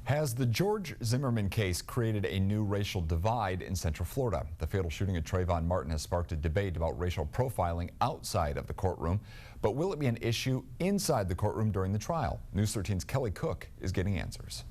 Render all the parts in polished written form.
Has the George Zimmerman case created a new racial divide in Central Florida? The fatal shooting of Trayvon Martin has sparked a debate about racial profiling outside of the courtroom. But will it be an issue inside the courtroom during the trial? News 13's Kelly Cook is getting answers.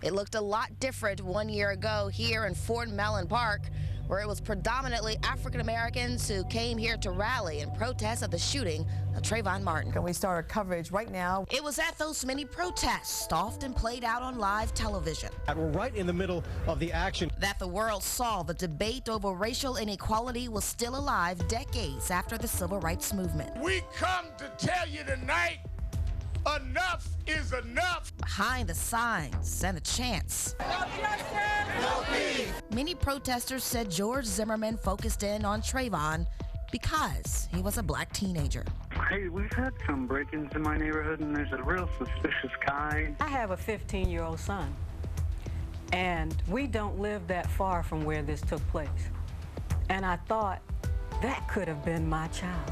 It looked a lot different 1 year ago here in Fort Mellon Park, where it was predominantly African Americans who came here to rally and protest at the shooting of Trayvon Martin. And we start our coverage right now. It was at those many protests, often played out on live television. We're right in the middle of the action. That the world saw the debate over racial inequality was still alive decades after the Civil Rights Movement. We come to tell you tonight, enough is enough. Behind the signs and the chants, No justice, no peace. many protesters said George Zimmerman focused in on Trayvon because he was a black teenager. Hey, we've had some break-ins in my neighborhood, and there's a real suspicious guy. I have a 15-year-old son, and we don't live that far from where this took place. And I thought, that could have been my child.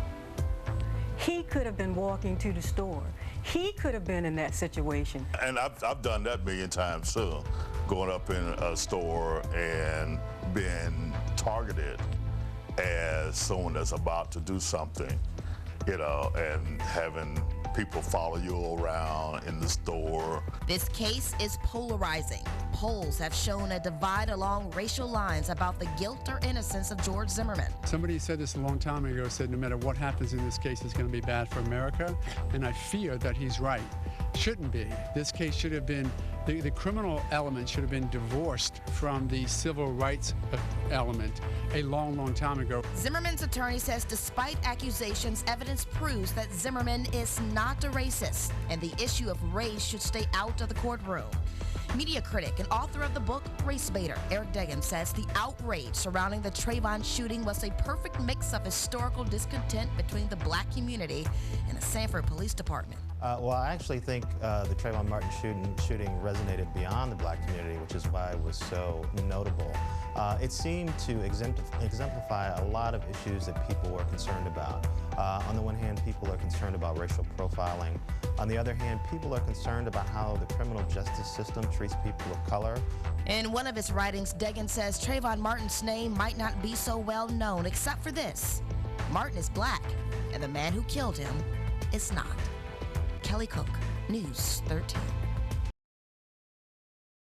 He could have been walking to the store. He could have been in that situation. And I've done that a million times too, going up in a store and being targeted as someone that's about to do something, you know, and having people follow you around in the store. This case is polarizing. Polls have shown a divide along racial lines about the guilt or innocence of George Zimmerman. Somebody said this a long time ago, said no matter what happens in this case, it's going to be bad for America, and I fear that he's right. Shouldn't be. This case should have been, the criminal element should have been divorced from the civil rights element a long, long time ago. Zimmerman's attorney says despite accusations, evidence proves that Zimmerman is not a racist, and the issue of race should stay out of the courtroom. Media critic and author of the book Race Baiter, Eric Deggans, says the outrage surrounding the Trayvon shooting was a perfect mix of historical discontent between the black community and the Sanford Police Department. Well, I actually think the Trayvon Martin shooting resonated beyond the black community, which is why it was so notable. It seemed to exemplify a lot of issues that people were concerned about. On the one hand, people are concerned about racial profiling. On the other hand, people are concerned about how the criminal justice system treats people of color. In one of his writings, Deggans says Trayvon Martin's name might not be so well known, except for this: Martin is black, and the man who killed him is not. Kelly Cook, News 13.